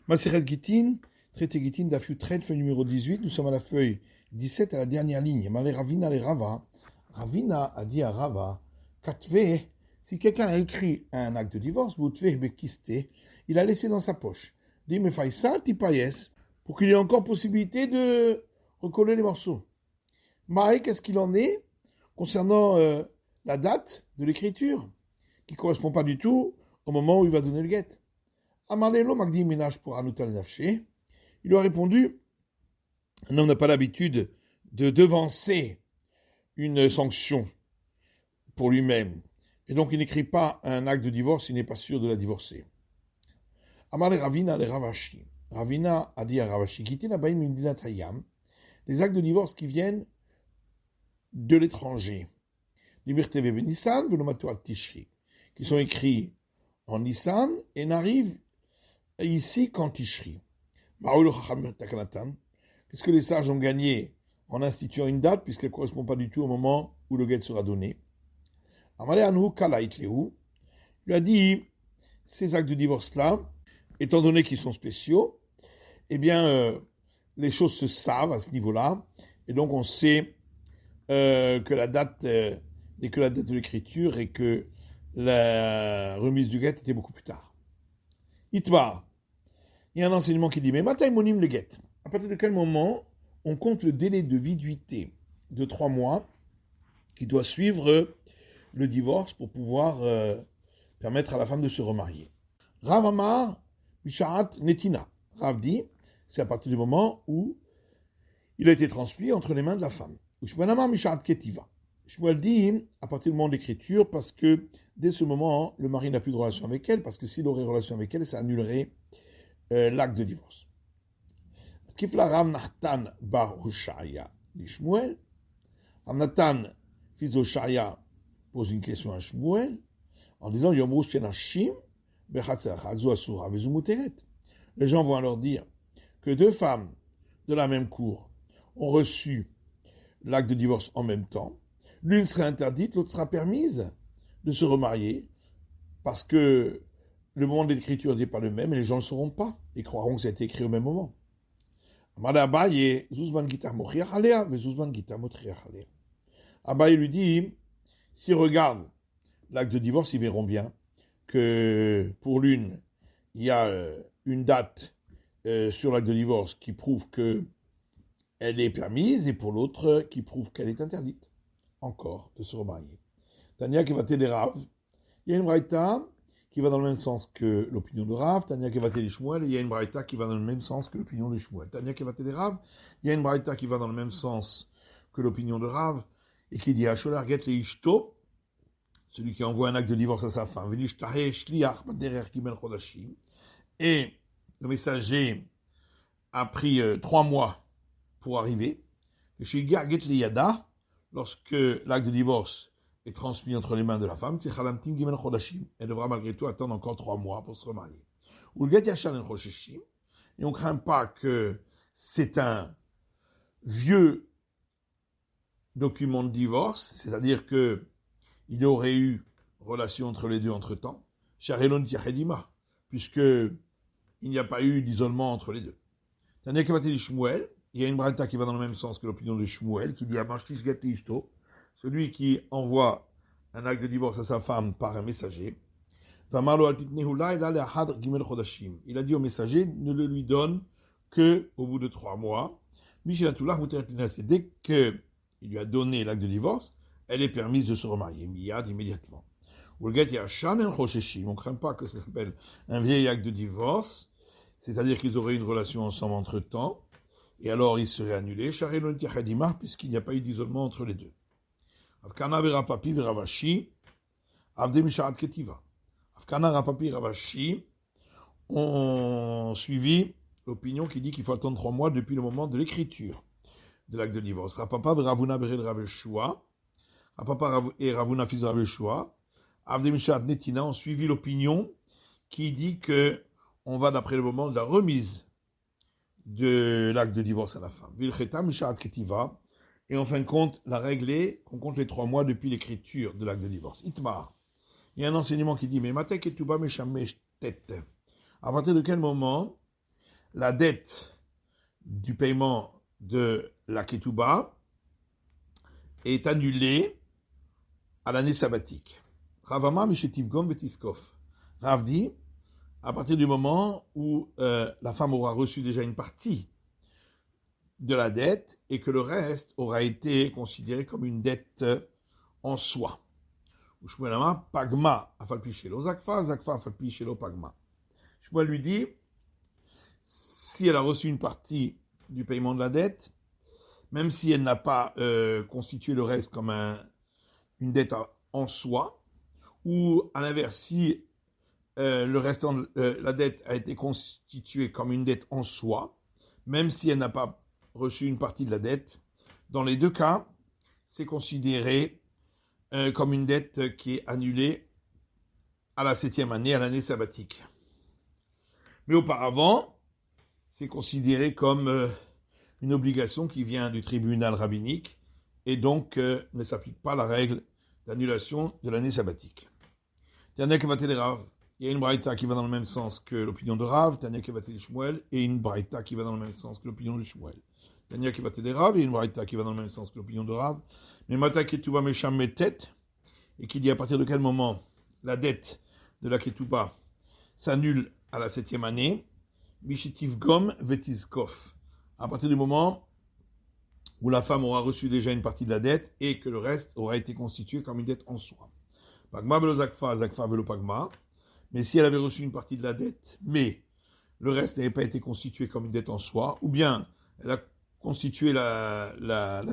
Maseret Gittin, traité Gittin d'Afiut Tret, feuille numéro 18. Nous sommes à la feuille 17 à la dernière ligne. Malé Ravina les Rava. Ravina a dit à Rava, Katve, si quelqu'un a écrit un acte de divorce, vous tveh bekiste, il a laissé dans sa poche. Dit me faïsa tipayes, pour qu'il y ait encore possibilité de recoller les morceaux. Maï, qu'est-ce qu'il en est concernant la date de l'écriture, qui ne correspond pas du tout au moment où il va donner le guet. Amalelo Magdi Ménage pour Anoutal Nafché. Il lui a répondu, un homme n'a pas l'habitude de devancer une sanction pour lui-même. Et donc il n'écrit pas un acte de divorce, il n'est pas sûr de la divorcer. Amale Ravina le Ravashi. Ravina a dit à Ravashi, Gitina Baim Mindinat Hayam, les actes de divorce qui viennent de l'étranger. Liberté Vebe Nissan, Venomatoa Tishri, qui sont écrits en Nissan et n'arrivent ici qu'en Tishri. Qu'est-ce que les sages ont gagné en instituant une date, puisqu'elle ne correspond pas du tout au moment où le guet sera donné? Il lui a dit, ces actes de divorce-là, étant donné qu'ils sont spéciaux, eh bien, les choses se savent à ce niveau-là, et donc on sait que la date n'est que la date de l'écriture et que la remise du guet était beaucoup plus tard. Itbar, il y a un enseignement qui dit, mais mataïmonim le guet. À partir de quel moment on compte le délai de viduité de 3 mois qui doit suivre le divorce pour pouvoir permettre à la femme de se remarier? Rav Amar, Mishaat Netina. Rav dit, c'est à partir du moment où il a été transmis entre les mains de la femme. Shmuel Amar Mishaat Ketiva. Shmuel dit, à partir du moment de l'écriture, parce que dès ce moment, le mari n'a plus de relation avec elle, parce que s'il aurait relation avec elle, ça annulerait l'acte de divorce. Kifla Rav Natan bar Hoshaya dit Shmuel. Rav Natan, fils d'Hoshaya, pose une question à Shmuel en disant Yomru Shenashim bechatzer Hazu Asura Vezu Muteret. Les gens vont alors dire que 2 femmes de la même cour ont reçu l'acte de divorce en même temps. L'une serait interdite, l'autre sera permise de se remarier parce que le moment de l'écriture n'est pas le même et les gens ne le sauront pas et croiront que ça a été écrit au même moment. Abaye lui dit, s'ils regardent l'acte de divorce, ils verront bien que pour l'une, il y a une date sur l'acte de divorce qui prouve qu'elle est permise et pour l'autre qui prouve qu'elle est interdite encore de se remarier. Tania qui va t'aider Rav, il y a une braïta qui va dans le même sens que l'opinion de Rav, Tania qui va t'aider Shmuel, et il y a une braïta qui va dans le même sens que l'opinion de Shmuel. Tania qui va t'aider Rav, il y a une braïta qui va dans le même sens que l'opinion de Rav, et qui dit Asholar get le ishto, celui qui envoie un acte de divorce à sa femme, et le messager a pris 3 mois pour arriver. Lorsque l'acte de divorce est transmis entre les mains de la femme, elle devra malgré tout attendre encore 3 mois pour se remarier. Et on ne craint pas que c'est un vieux document de divorce, c'est-à-dire que il y aurait eu relation entre les deux entre-temps, puisque il n'y a pas eu d'isolement entre les deux. Il y a une braïta qui va dans le même sens que l'opinion de Shmuel, qui dit celui qui envoie un acte de divorce à sa femme par un messager, il a dit au messager, ne le lui donne que au bout de 3 mois. Dès qu'il lui a donné l'acte de divorce, elle est permise de se remarier, immédiatement. On ne craint pas que ça s'appelle un vieil acte de divorce, c'est-à-dire qu'ils auraient une relation ensemble entre-temps, et alors il serait annulé, puisqu'il n'y a pas eu d'isolement entre les deux. Afkana Verapapi Veravashi, Avde Misharat Ketiva. Afkana Rapapi Ravashi ont suivi l'opinion qui dit qu'il faut attendre 3 mois depuis le moment de l'écriture de l'acte de divorce. Rapapa Veravuna Bered Raveshua, Rapapa et Ravuna fils de Raveshua, Avde Misharat Netina ont suivi l'opinion qui dit que on va d'après le moment de la remise de l'acte de divorce à la femme. Vilcheta Misharat Ketiva. Et en fin de compte, la règle est qu'on compte les 3 mois depuis l'écriture de l'acte de divorce. Itmar. Il y a un enseignement qui dit, mais Matek et Tuba Meshamesh tête. À partir de quel moment la dette du paiement de la ketouba est annulée à l'année sabbatique. Rav Amar Mishetiv Gom Vetiskov. Rav dit, à partir du moment où la femme aura reçu déjà une partie de la dette et que le reste aura été considéré comme une dette en soi. Shmuel Amar Pagma Afalpi Shelo Zakfa, Zakfa Afalpi Shelo Pagma. Shmuel lui dit, si elle a reçu une partie du paiement de la dette, même si elle n'a pas constitué le reste comme une dette en soi, ou à l'inverse, si le restant de la dette a été constituée comme une dette en soi, même si elle n'a pas reçu une partie de la dette, dans les deux cas, c'est considéré comme une dette qui est annulée à la 7e année, à l'année sabbatique. Mais auparavant, c'est considéré comme une obligation qui vient du tribunal rabbinique et donc ne s'applique pas la règle d'annulation de l'année sabbatique. Tania Kevatel Rav, il y a une braïta qui va dans le même sens que l'opinion de Rav, Tania Kevatel Shmuel, et une braïta qui va dans le même sens que l'opinion de Shmuel. Tania Kevatel Rav, il y a une braïta qui va dans le même sens que l'opinion de Rav, mais Mata Ketouba Mesham Metet, et qui dit à partir de quel moment la dette de la Ketouba s'annule à la 7e année, Mishitiv Gom Vetizkov, à partir du moment où la femme aura reçu déjà une partie de la dette et que le reste aura été constitué comme une dette en soi. Pagma velo zakfa, zakfa velo pagma. Mais si elle avait reçu une partie de la dette, mais le reste n'avait pas été constitué comme une dette en soi, ou bien elle a constitué la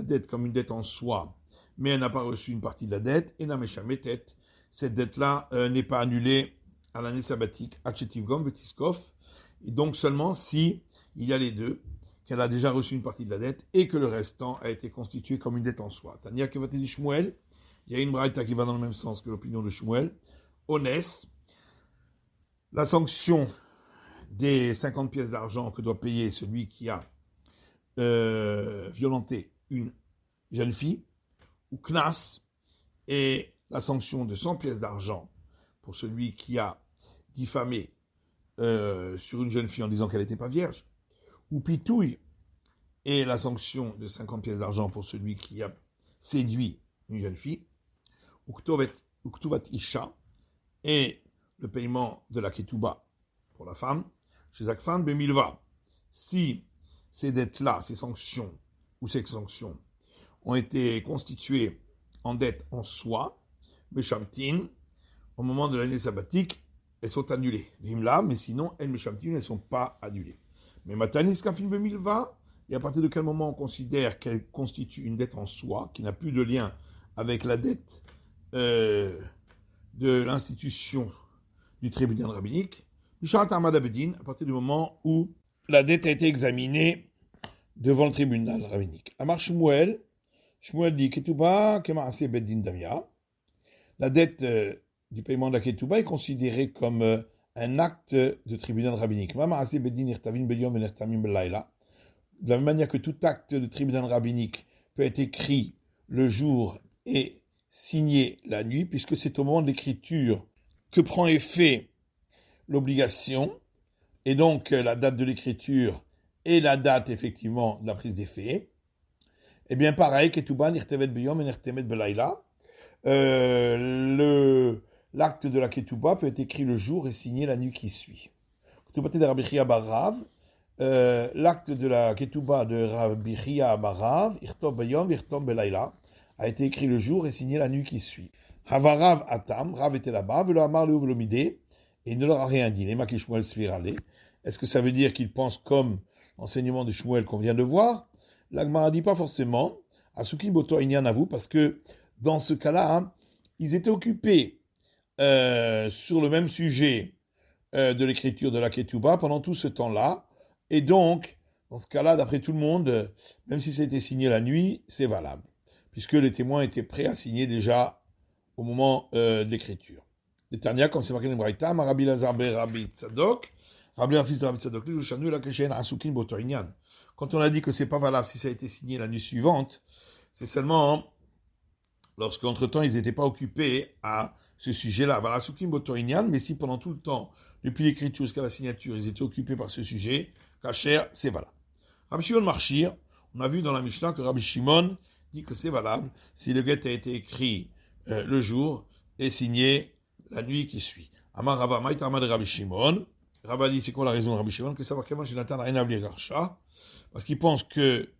dette comme une dette en soi, mais elle n'a pas reçu une partie de la dette, et n'a jamais tête, cette dette-là n'est pas annulée à l'année sabbatique, Achetiv Gom Vetiskov, et donc seulement si il y a les deux, qu'elle a déjà reçu une partie de la dette et que le restant a été constitué comme une dette en soi. Tania Kevatel Shmuel, il y a une braïta qui va dans le même sens que l'opinion de Shmuel. Onès, la sanction des 50 pièces d'argent que doit payer celui qui a violenté une jeune fille, ou Knas, et la sanction de 100 pièces d'argent pour celui qui a diffamé sur une jeune fille en disant qu'elle n'était pas vierge, ou pitouille, et la sanction de 50 pièces d'argent pour celui qui a séduit une jeune fille, ou Ktuvat Isha, et le paiement de la Ketouba pour la femme, chez Zakfan Bemilva. Si ces dettes-là, ces sanctions, ou ces sanctions, ont été constituées en dette en soi, Meshamtin, au moment de l'année sabbatique, elles sont annulées. Vimla, mais sinon, elles Meshamtin, elles ne sont pas annulées. Mais Matanis Kafin Bemilva, et à partir de quel moment on considère qu'elle constitue une dette en soi, qui n'a plus de lien avec la dette de l'institution du tribunal rabbinique, Misharat Ahmad Abedin, à partir du moment où la dette a été examinée devant le tribunal rabbinique. Amar Shmuel dit Ketouba Kemaase Beddin Damia. La dette du paiement de la Ketouba est considérée comme un acte de tribunal rabbinique. Mamaase Beddin Irtavin Beyom et Irtamim Belaila. De la même manière que tout acte de tribunal rabbinique peut être écrit le jour et signé la nuit, puisque c'est au moment de l'écriture que prend effet l'obligation, et donc la date de l'écriture et la date effectivement de la prise d'effet. Eh bien pareil, Ketouba Nirtevet Beyom et Nirtemet Belaila. L'acte de la Ketouba peut être écrit le jour et signé la nuit qui suit. Ketouba de Rabbi Chia bar Rav. L'acte de la Ketouba de Rabbi Chia bar Rav, Irtov Beyom, Irtov Belaila, a été écrit le jour et signé la nuit qui suit. Havarav Atam, Rav était là-bas, Velo Amar Leo Velo Midé, et il ne leur a rien dit. Lema Shmuel Svirale. Est-ce que ça veut dire qu'il pense comme l'enseignement de Shmuel qu'on vient de voir? L'Agmara dit pas forcément. Asukin Boto Inyan à vous, parce que dans ce cas-là, hein, ils étaient occupés sur le même sujet de l'écriture de la Ketouba pendant tout ce temps-là. Et donc, dans ce cas-là, d'après tout le monde, même si ça a été signé la nuit, c'est valable, puisque les témoins étaient prêts à signer déjà au moment de l'écriture. Les Tania, comme c'est marqué dans le Braïta, Rabbi Lazar ben Rabbi Tzadok, Rabbi Afis de Rabbi Tzadok, quand on a dit que c'est pas valable si ça a été signé la nuit suivante, c'est seulement lorsqu'entre-temps ils n'étaient pas occupés à ce sujet-là. Voilà, Sukim Botorinyan, mais si pendant tout le temps depuis l'écriture jusqu'à la signature, ils étaient occupés par ce sujet, Kacher, c'est valable. Rabbi Shimon Marchir, on a vu dans la Mishnah que Rabbi Shimon dit que c'est valable si le guet a été écrit le jour et signé la nuit qui suit. Amar Rava Maïtama de Rabbi Shimon. Rava dit c'est quoi la raison de Rabbi Shimon? Que ça va comment chez Nathan rien à Garsha. Parce qu'il pense que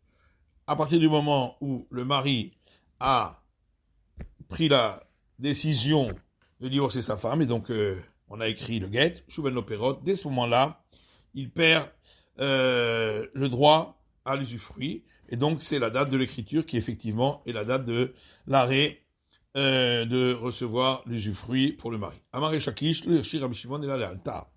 à partir du moment où le mari a pris la décision de divorcer sa femme, et donc on a écrit le guet, Chouven Loperot, dès ce moment-là, il perd le droit à l'usufruit, et donc c'est la date de l'écriture qui effectivement est la date de l'arrêt de recevoir l'usufruit pour le mari. Amar et Shakish, le Hirshi Rabbi Shimon et la Lealta.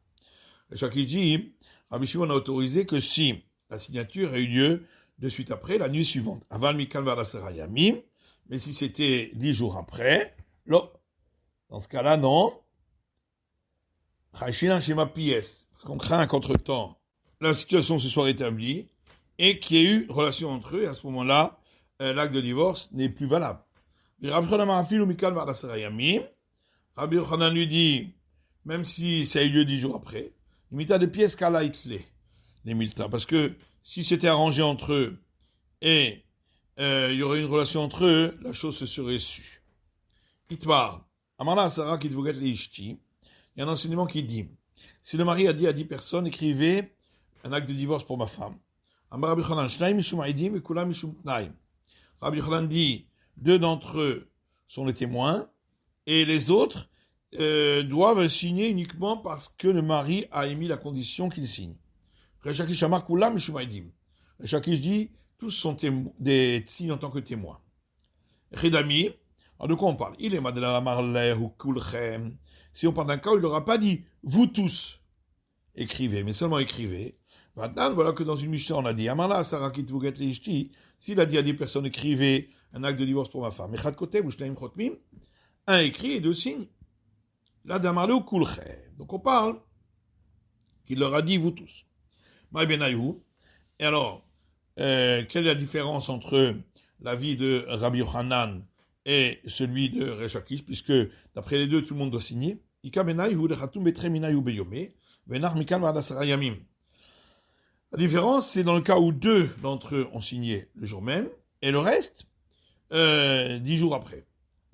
Shakish dit, Rabbi Shimon a autorisé que si la signature a eu lieu de suite après, la nuit suivante, Aval Mikal Vadasera Yamim, mais si c'était 10 jours après, là, dans ce cas-là, non. Chashinan Shema Pies, parce qu'on craint qu'entre-temps, la situation se soit rétablie et qu'il y ait eu relation entre eux, et à ce moment-là, l'acte de divorce n'est plus valable. Rabbi Yochanan lui dit, même si ça a eu lieu 10 jours après, imita de pièces qu'Allah itle, les milta, parce que si c'était arrangé entre eux et il y aurait une relation entre eux, la chose se serait sue. Itmar, Amala Sarah qui devait les ishti, il y a un enseignement qui dit, si le mari a dit à 10 personnes, écrivez un acte de divorce pour ma femme. Amar Rabbi Yochanan, Shnaim mishum aidim et kulam mishum tnaim. Rabbi Yochanan dit, 2 d'entre eux sont les témoins, et les autres doivent signer uniquement parce que le mari a émis la condition qu'il signe. Rechakish Amar Kulam Mishum Aidim. Rechakish dit, tous sont des signes en tant que témoins. Chedami, alors de quoi on parle? Il est Madela Marleh ou Kulchem. Si on parle d'un cas où il n'aura pas dit, vous tous, écrivez, mais seulement écrivez. Maintenant, voilà que dans une Mishnah, on a dit, Amala Sarah Kitvuget Leishti, s'il a dit à des personnes, écrivez un acte de divorce pour ma femme. Un écrit et 2 signes. Là, d'amarle ou kulchem. Donc on parle qu'il leur a dit vous tous. Et alors, quelle est la différence entre l'avis de Rabbi Yochanan et celui de Rechakish, puisque d'après les deux, tout le monde doit signer. La différence, c'est dans le cas où 2 d'entre eux ont signé le jour même, et le reste, 10 jours après.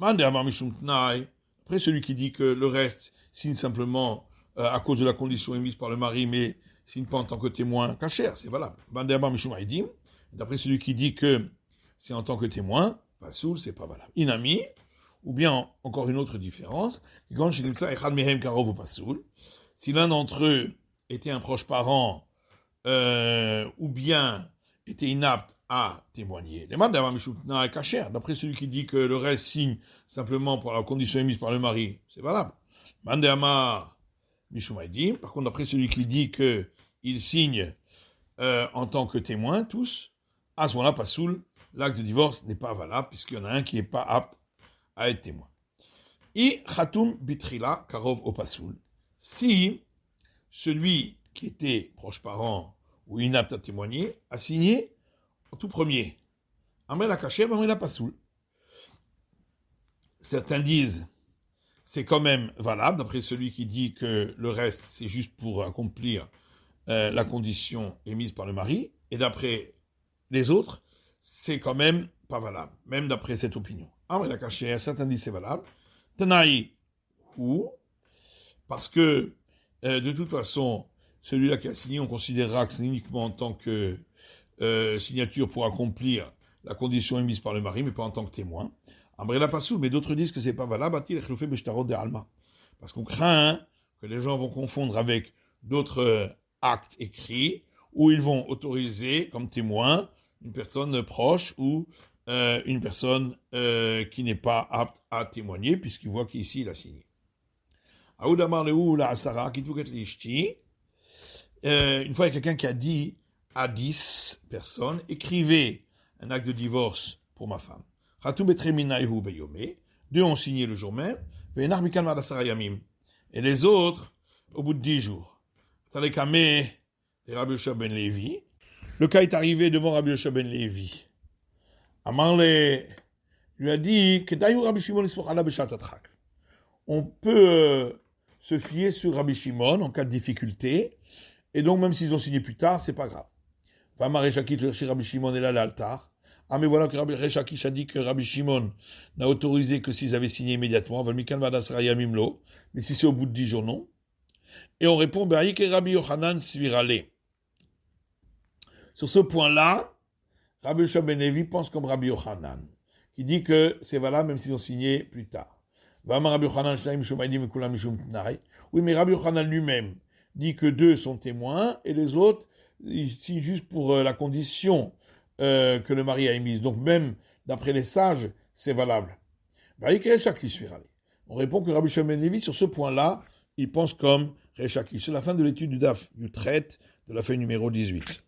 Après, celui qui dit que le reste signe simplement à cause de la condition émise par le mari, mais signe pas en tant que témoin, cacher, c'est valable. D'après celui qui dit que c'est en tant que témoin, pasoul, c'est pas valable. Inami, ou bien encore une autre différence, si l'un d'entre eux était un proche parent, ou bien était inapte à témoigner. D'après celui qui dit que le reste signe simplement pour la condition émise par le mari, c'est valable. Par contre, d'après celui qui dit que il signe en tant que témoin, tous, à ce moment-là, pasoul, l'acte de divorce n'est pas valable, puisqu'il y en a un qui n'est pas apte à être témoin. I khatum bitrila karov au pasoul. Si celui qui était proche parent ou inapte à témoigner a signé en tout premier, Amré la caché, Amré la pasoul. Certains disent c'est quand même valable, d'après celui qui dit que le reste c'est juste pour accomplir la condition émise par le mari, et d'après les autres, c'est quand même pas valable, même d'après cette opinion. Amré la caché, certains disent c'est valable. Tanaï, ou parce que de toute façon, celui-là qui a signé, on considérera que c'est uniquement en tant que signature pour accomplir la condition émise par le mari, mais pas en tant que témoin. Ambrella Passou, mais d'autres disent que c'est pas valable, parce qu'on craint que les gens vont confondre avec d'autres actes écrits, où ils vont autoriser comme témoin une personne proche ou une personne qui n'est pas apte à témoigner, puisqu'ils voient qu'ici il a signé. Aoudamar Leou la Asara, qui tout l'ishti. Une fois, il y a quelqu'un qui a dit à 10 personnes, écrivez un acte de divorce pour ma femme. 2 ont signé le jour même, et les autres, au bout de 10 jours. Le cas est arrivé devant Rabbi Yoshua ben Levi. Amarle lui a dit que on peut se fier sur Rabbi Shimon en cas de difficulté. Et donc, même s'ils ont signé plus tard, c'est pas grave. Vama Rechakish chez Rabbi Shimon et là l'altar. Ah, mais voilà que Rabbi Rechakish a dit que Rabbi Shimon n'a autorisé que s'ils avaient signé immédiatement. Mais si c'est au bout de 10 jours, non. Et on répond, Baïk et Rabbi Yochanan Svirale. Sur ce point-là, Rabbi Yoshua ben Levi pense comme Rabbi Yochanan, qui dit que c'est valable même s'ils ont signé plus tard. Oui, mais Rabbi Yochanan lui-même dit que 2 sont témoins et les autres, ils signent juste pour la condition que le mari a émise. Donc même d'après les sages, c'est valable. On répond que Rabbi Yoshua ben Levi, sur ce point-là, il pense comme Rechakish. C'est la fin de l'étude du DAF, du traite de la feuille numéro 18.